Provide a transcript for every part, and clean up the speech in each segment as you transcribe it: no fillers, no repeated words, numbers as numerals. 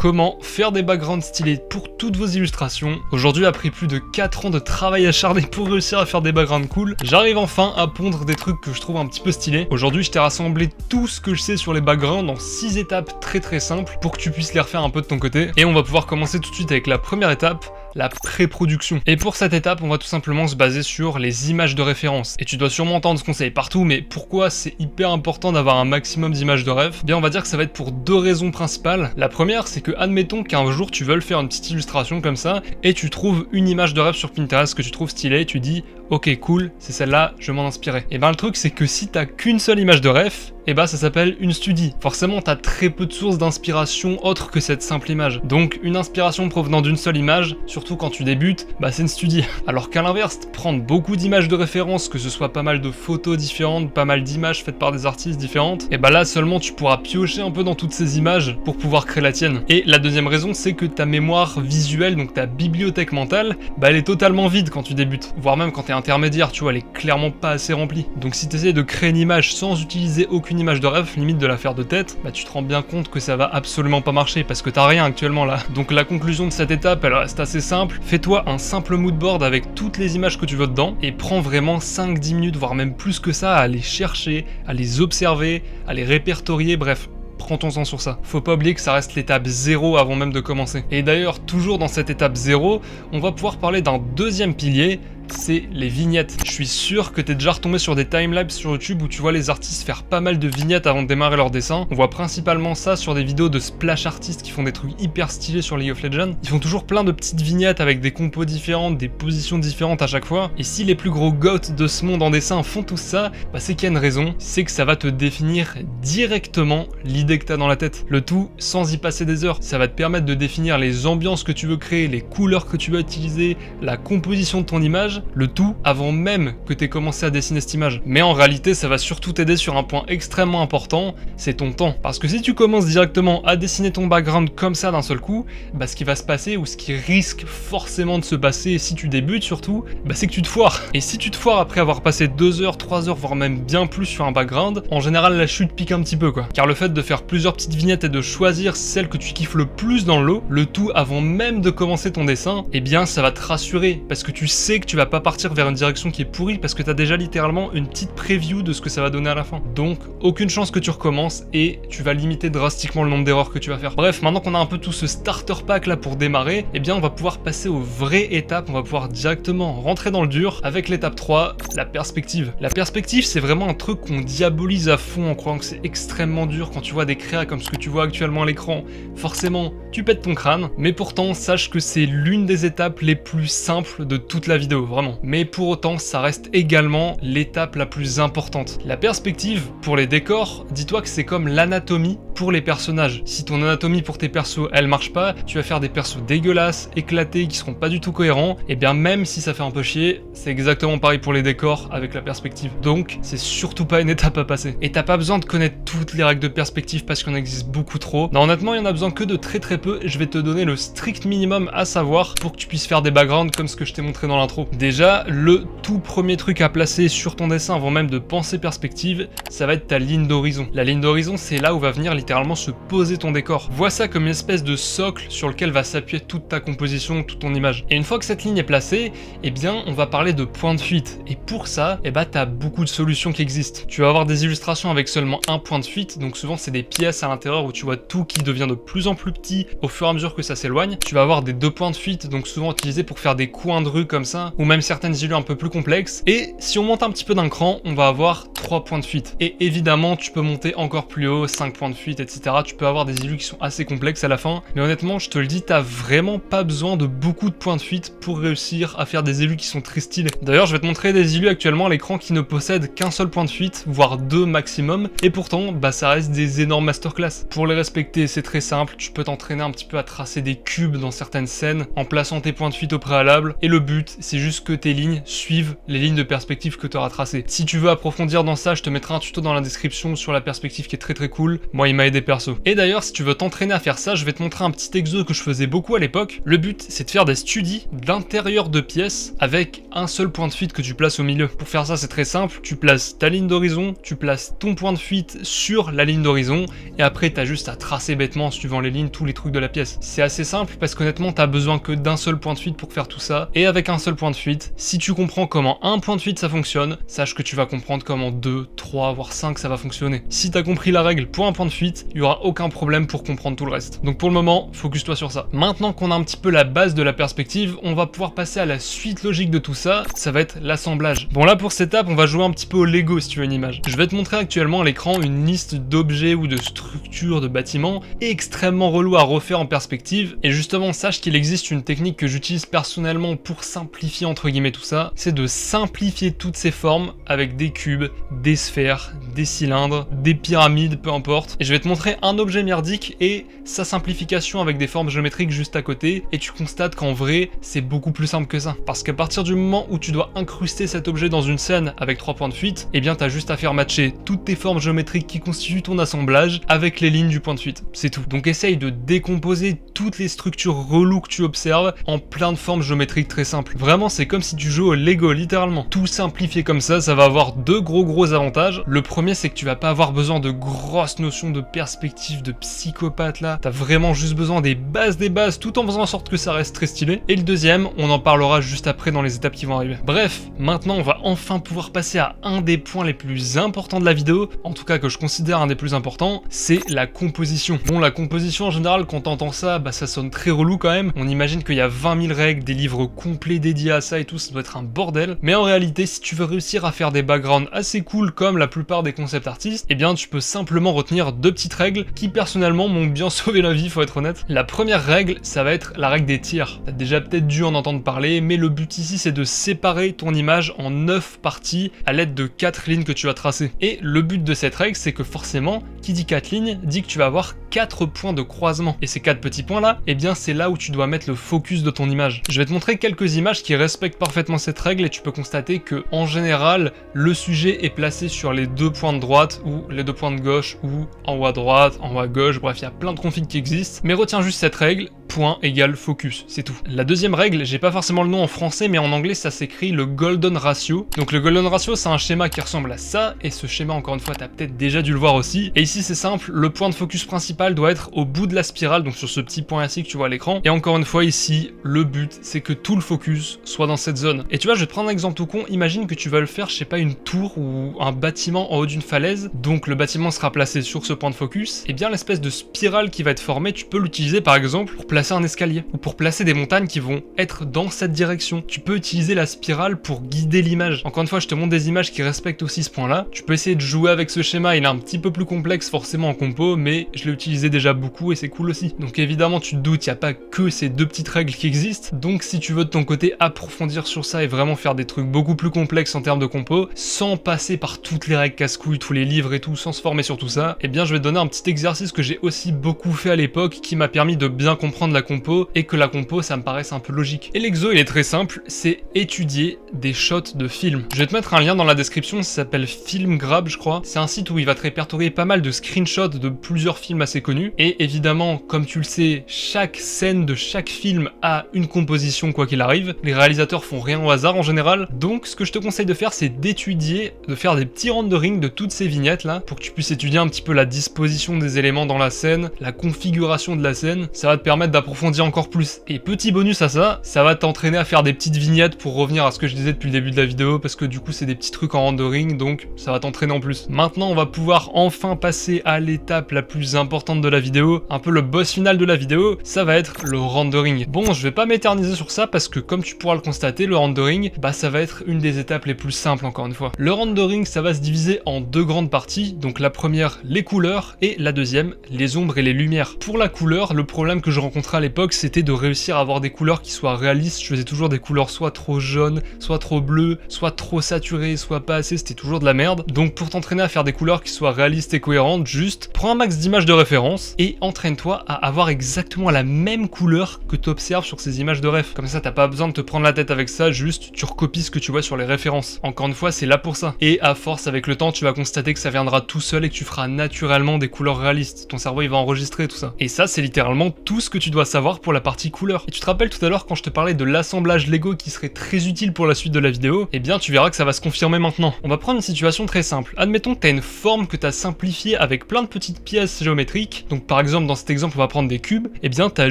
Comment faire des backgrounds stylés pour toutes vos illustrations. Aujourd'hui, après plus de 4 ans de travail acharné pour réussir à faire des backgrounds cool, j'arrive enfin à pondre des trucs que je trouve un petit peu stylés. Aujourd'hui, je t'ai rassemblé tout ce que je sais sur les backgrounds en 6 étapes très simples pour que tu puisses les refaire un peu de ton côté. Et on va pouvoir commencer tout de suite avec la première étape, la pré-production. Et pour cette étape, on va tout simplement se baser sur les images de référence. Et tu dois sûrement entendre ce conseil partout, mais pourquoi c'est hyper important d'avoir un maximum d'images de ref? Bien, on va dire que ça va être pour deux raisons principales. La première, c'est que admettons qu'un jour tu veuilles faire une petite illustration comme ça, et tu trouves une image de ref sur Pinterest que tu trouves stylée, tu dis ok cool, c'est celle-là, je vais m'en inspirer. Et ben le truc c'est que si t'as qu'une seule image de ref, et bah ça s'appelle une studie. Forcément t'as très peu de sources d'inspiration autres que cette simple image. Donc une inspiration provenant d'une seule image, surtout quand tu débutes, bah c'est une studie. Alors qu'à l'inverse, prendre beaucoup d'images de référence, que ce soit pas mal de photos différentes, pas mal d'images faites par des artistes différentes, et bah là seulement tu pourras piocher un peu dans toutes ces images pour pouvoir créer la tienne. Et la deuxième raison c'est que ta mémoire visuelle, donc ta bibliothèque mentale, bah elle est totalement vide quand tu débutes. Voire même quand t'es intermédiaire, tu vois, elle est clairement pas assez remplie. Donc si t'essayes de créer une image sans utiliser aucune image de ref, limite de la faire de tête, bah tu te rends bien compte que ça va absolument pas marcher parce que t'as rien actuellement là. Donc la conclusion de cette étape, elle reste assez simple. Fais-toi un simple moodboard avec toutes les images que tu veux dedans et prends vraiment 5-10 minutes, voire même plus que ça, à les chercher, à les observer, à les répertorier, bref. Prends ton temps sur ça. Faut pas oublier que ça reste l'étape 0 avant même de commencer. Et d'ailleurs, toujours dans cette étape 0, on va pouvoir parler d'un deuxième pilier, c'est les vignettes. Je suis sûr que t'es déjà retombé sur des timelapses sur YouTube où tu vois les artistes faire pas mal de vignettes avant de démarrer leur dessin. On voit principalement ça sur des vidéos de splash artistes qui font des trucs hyper stylés sur League of Legends. Ils font toujours plein de petites vignettes avec des compos différentes, des positions différentes à chaque fois. Et si les plus gros goths de ce monde en dessin font tout ça, bah c'est qu'il y a une raison, c'est que ça va te définir directement l'idée que t'as dans la tête. Le tout sans y passer des heures. Ça va te permettre de définir les ambiances que tu veux créer, les couleurs que tu vas utiliser, la composition de ton image, le tout avant même que tu aies commencé à dessiner cette image. Mais en réalité, ça va surtout t'aider sur un point extrêmement important, c'est ton temps. Parce que si tu commences directement à dessiner ton background comme ça d'un seul coup, bah ce qui va se passer, ou ce qui risque forcément de se passer si tu débutes surtout, bah c'est que tu te foires. Et si tu te foires après avoir passé 2 heures, 3 heures, voire même bien plus sur un background, en général la chute pique un petit peu quoi. Car le fait de faire plusieurs petites vignettes et de choisir celle que tu kiffes le plus dans le lot, le tout avant même de commencer ton dessin, eh bien ça va te rassurer, parce que tu sais que tu vas pas partir vers une direction qui est pourrie parce que t'as déjà littéralement une petite preview de ce que ça va donner à la fin. Donc aucune chance que tu recommences et tu vas limiter drastiquement le nombre d'erreurs que tu vas faire. Bref, maintenant qu'on a un peu tout ce starter pack là pour démarrer, eh bien on va pouvoir passer aux vraies étapes, on va pouvoir directement rentrer dans le dur avec l'étape 3, la perspective. La perspective c'est vraiment un truc qu'on diabolise à fond en croyant que c'est extrêmement dur quand tu vois des créas comme ce que tu vois actuellement à l'écran. Forcément, tu pètes ton crâne, mais pourtant sache que c'est l'une des étapes les plus simples de toute la vidéo, vraiment. Mais pour autant, ça reste également l'étape la plus importante. La perspective, pour les décors, dis-toi que c'est comme l'anatomie pour les personnages. Si ton anatomie pour tes persos, elle marche pas, tu vas faire des persos dégueulasses, éclatés, qui seront pas du tout cohérents, et bien même si ça fait un peu chier, c'est exactement pareil pour les décors avec la perspective. Donc, c'est surtout pas une étape à passer. Et t'as pas besoin de connaître toutes les règles de perspective parce qu'il en existe beaucoup trop. Non, honnêtement, il y en a besoin que de très peu, et je vais te donner le strict minimum à savoir pour que tu puisses faire des backgrounds comme ce que je t'ai montré dans l'intro. Déjà, le tout premier truc à placer sur ton dessin avant même de penser perspective, ça va être ta ligne d'horizon. La ligne d'horizon, c'est là où va venir littéralement se poser ton décor. Vois ça comme une espèce de socle sur lequel va s'appuyer toute ta composition, toute ton image. Et une fois que cette ligne est placée, eh bien, on va parler de point de fuite. Et pour ça, eh bah, t'as beaucoup de solutions qui existent. Tu vas avoir des illustrations avec seulement un point de fuite, donc souvent c'est des pièces à l'intérieur où tu vois tout qui devient de plus en plus petit au fur et à mesure que ça s'éloigne. Tu vas avoir des 2 points de fuite, donc souvent utilisés pour faire des coins de rue comme ça, ou même certaines illus un peu plus complexes. Et si on monte un petit peu d'un cran, on va avoir 3 points de fuite. Et évidemment, tu peux monter encore plus haut, 5 points de fuite, etc. Tu peux avoir des illus qui sont assez complexes à la fin. Mais honnêtement, je te le dis, t'as vraiment pas besoin de beaucoup de points de fuite pour réussir à faire des illus qui sont très stylés. D'ailleurs, je vais te montrer des illus actuellement à l'écran qui ne possèdent qu'un seul point de fuite, voire 2 maximum. Et pourtant, bah ça reste des énormes masterclass. Pour les respecter, c'est très simple. Tu peux t'entraîner un petit peu à tracer des cubes dans certaines scènes en plaçant tes points de fuite au préalable. Et le but, c'est juste juste que tes lignes suivent les lignes de perspective que tu auras tracées. Si tu veux approfondir dans ça, je te mettrai un tuto dans la description sur la perspective qui est très cool. Moi, il m'a aidé perso. Et d'ailleurs, si tu veux t'entraîner à faire ça, je vais te montrer un petit exo que je faisais beaucoup à l'époque. Le but, c'est de faire des studies d'intérieur de pièces avec un seul point de fuite que tu places au milieu. Pour faire ça, c'est très simple. Tu places ta ligne d'horizon, tu places ton point de fuite sur la ligne d'horizon et après, tu as juste à tracer bêtement, suivant les lignes, tous les trucs de la pièce. C'est assez simple parce qu'honnêtement, tu as besoin que d'un seul point de fuite pour faire tout ça. Et avec un seul point de fuite, si tu comprends comment un point de fuite ça fonctionne, sache que tu vas comprendre comment 2, 3, voire 5 ça va fonctionner. Si tu as compris la règle pour un point de fuite, il n'y aura aucun problème pour comprendre tout le reste. Donc pour le moment, focus-toi sur ça. Maintenant qu'on a un petit peu la base de la perspective, on va pouvoir passer à la suite logique de tout ça, ça va être l'assemblage. Bon là pour cette étape, on va jouer un petit peu au Lego si tu veux une image. Je vais te montrer actuellement à l'écran une liste d'objets ou de structures de bâtiments extrêmement relou à refaire en perspective. Et justement, sache qu'il existe une technique que j'utilise personnellement pour simplifier entre guillemets tout ça, c'est de simplifier toutes ces formes avec des cubes, des sphères, des cylindres, des pyramides, peu importe. Et je vais te montrer un objet merdique et sa simplification avec des formes géométriques juste à côté, et tu constates qu'en vrai, c'est beaucoup plus simple que ça. Parce qu'à partir du moment où tu dois incruster cet objet dans une scène avec 3 points de fuite, eh bien t'as juste à faire matcher toutes tes formes géométriques qui constituent ton assemblage avec les lignes du point de fuite. C'est tout. Donc essaye de décomposer toutes les structures reloues que tu observes en plein de formes géométriques très simples. Vraiment, c'est comme si tu joues au Lego, littéralement. Tout simplifié comme ça va avoir deux gros avantages. Le premier, c'est que tu vas pas avoir besoin de grosses notions de perspective, de psychopathe là. T'as vraiment juste besoin des bases tout en faisant en sorte que ça reste très stylé. Et le deuxième, on en parlera juste après dans les étapes qui vont arriver. Bref, maintenant on va enfin pouvoir passer à un des points les plus importants de la vidéo, en tout cas que je considère un des plus importants, c'est la composition. Bon, la composition en général, quand t'entends ça, bah ça sonne très relou quand même. On imagine qu'il y a 20 000 règles, des livres complets dédiés à ça et tout, ça doit être un bordel. Mais en réalité, si tu veux réussir à faire des backgrounds assez cool comme la plupart des concept artistes, eh bien tu peux simplement retenir deux petites règles qui personnellement m'ont bien sauvé la vie, faut être honnête. La première règle, ça va être la règle des tiers. T'as déjà peut-être dû en entendre parler, mais le but ici c'est de séparer ton image en 9 parties à l'aide de 4 lignes que tu vas tracer. Et le but de cette règle, c'est que forcément, qui dit 4 lignes, dit que tu vas avoir 4 points de croisement. Et ces 4 petits points là, eh bien c'est là où tu dois mettre le focus de ton image. Je vais te montrer quelques images qui respectent parfaitement cette règle et tu peux constater que en général, le sujet est placé sur les 2 points de droite ou les 2 points de gauche ou en haut à droite, en haut à gauche, bref, il y a plein de configs qui existent. Mais retiens juste cette règle, point égale focus, c'est tout. La deuxième règle, j'ai pas forcément le nom en français, mais en anglais ça s'écrit le golden ratio. Donc le golden ratio, c'est un schéma qui ressemble à ça, et ce schéma, encore une fois, t'as peut-être déjà dû le voir aussi. Et ici c'est simple, le point de focus principal doit être au bout de la spirale, donc sur ce petit point ici que tu vois à l'écran. Et encore une fois ici, le but c'est que tout le focus soit dans cette zone. Et tu vois, je vais te prendre un exemple tout con, imagine que tu vas le faire, je sais pas, une tour ou un bâtiment en haut d'une falaise, donc le bâtiment sera placé sur ce point de focus, et bien l'espèce de spirale qui va être formée, tu peux l'utiliser par exemple pour placer un escalier, ou pour placer des montagnes qui vont être dans cette direction. Tu peux utiliser la spirale pour guider l'image. Encore une fois, je te montre des images qui respectent aussi ce point-là. Tu peux essayer de jouer avec ce schéma, il est un petit peu plus complexe forcément en compo, mais je l'ai utilisé déjà beaucoup et c'est cool aussi. Donc évidemment, tu te doutes, il n'y a pas que ces deux petites règles qui existent, donc si tu veux de ton côté approfondir sur ça et vraiment faire des trucs beaucoup plus complexes en termes de compo, sans passer par toutes les règles casse-couilles, tous les livres et tout, sans se former sur tout ça, eh bien je vais te donner un petit exercice que j'ai aussi beaucoup fait à l'époque, qui m'a permis de bien comprendre la compo, et que la compo ça me paraisse un peu logique. Et l'exo il est très simple, c'est étudier des shots de films. Je vais te mettre un lien dans la description, ça s'appelle Filmgrab je crois, c'est un site où il va te répertorier pas mal de screenshots de plusieurs films assez connus, et évidemment comme tu le sais, chaque scène de chaque film a une composition quoi qu'il arrive, les réalisateurs font rien au hasard en général, donc ce que je te conseille de faire c'est d'étudier, de faire des petits rendering de toutes ces vignettes là, pour que tu puisses étudier un petit peu la disposition des éléments dans la scène, la configuration de la scène, ça va te permettre d'approfondir encore plus. Et petit bonus à ça, ça va t'entraîner à faire des petites vignettes pour revenir à ce que je disais depuis le début de la vidéo, parce que du coup c'est des petits trucs en rendering, donc ça va t'entraîner en plus. Maintenant on va pouvoir enfin passer à l'étape la plus importante de la vidéo, un peu le boss final de la vidéo, ça va être le rendering. Bon, je vais pas m'éterniser sur ça parce que comme tu pourras le constater, le rendering, bah ça va être une des étapes les plus simples encore une fois. Le rendering, ça va se diviser en deux grandes parties, donc la première, les couleurs, et la deuxième, les ombres et les lumières. Pour la couleur, le problème que je rencontre mantra à l'époque, c'était de réussir à avoir des couleurs qui soient réalistes. Je faisais toujours des couleurs soit trop jaunes, soit trop bleues, soit trop saturées, soit pas assez, c'était toujours de la merde. Donc pour t'entraîner à faire des couleurs qui soient réalistes et cohérentes, juste prends un max d'images de référence et entraîne-toi à avoir exactement la même couleur que tu observes sur ces images de ref. Comme ça, t'as pas besoin de te prendre la tête avec ça, juste tu recopies ce que tu vois sur les références. Encore une fois, c'est là pour ça. Et à force, avec le temps, tu vas constater que ça viendra tout seul et que tu feras naturellement des couleurs réalistes. Ton cerveau, il va enregistrer tout ça. Et ça, c'est littéralement tout ce que tu dois savoir pour la partie couleur. Et tu te rappelles tout à l'heure quand je te parlais de l'assemblage Lego qui serait très utile pour la suite de la vidéo? Eh bien, tu verras que ça va se confirmer maintenant. On va prendre une situation très simple. Admettons que tu as une forme que tu as simplifiée avec plein de petites pièces géométriques. Donc par exemple, dans cet exemple, on va prendre des cubes. Eh bien, tu as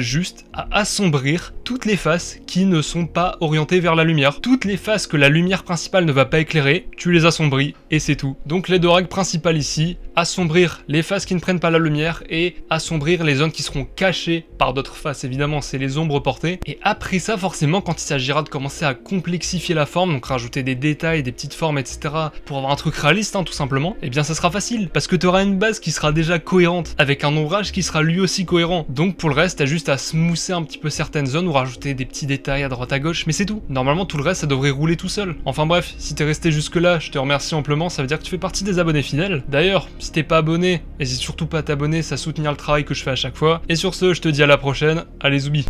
juste à assombrir toutes les faces qui ne sont pas orientées vers la lumière. Toutes les faces que la lumière principale ne va pas éclairer, tu les assombris et c'est tout. Donc les deux règles principales ici, assombrir les faces qui ne prennent pas la lumière et assombrir les zones qui seront cachées par d'autres faces. Évidemment, c'est les ombres portées. Et après ça, forcément, quand il s'agira de commencer à complexifier la forme, donc rajouter des détails, des petites formes, etc., pour avoir un truc réaliste, hein, tout simplement, eh bien ça sera facile, parce que tu auras une base qui sera déjà cohérente, avec un ombrage qui sera lui aussi cohérent. Donc pour le reste, t'as juste à smousser un petit peu certaines zones ou rajouter des petits détails à droite à gauche, mais c'est tout. Normalement, tout le reste, ça devrait rouler tout seul. Enfin bref, si t'es resté jusque là, je te remercie amplement, ça veut dire que tu fais partie des abonnés fidèles. D'ailleurs, si t'es pas abonné, n'hésite surtout pas à t'abonner, ça soutient le travail que je fais à chaque fois. Et sur ce, je te dis à la prochaine, allez zoubi.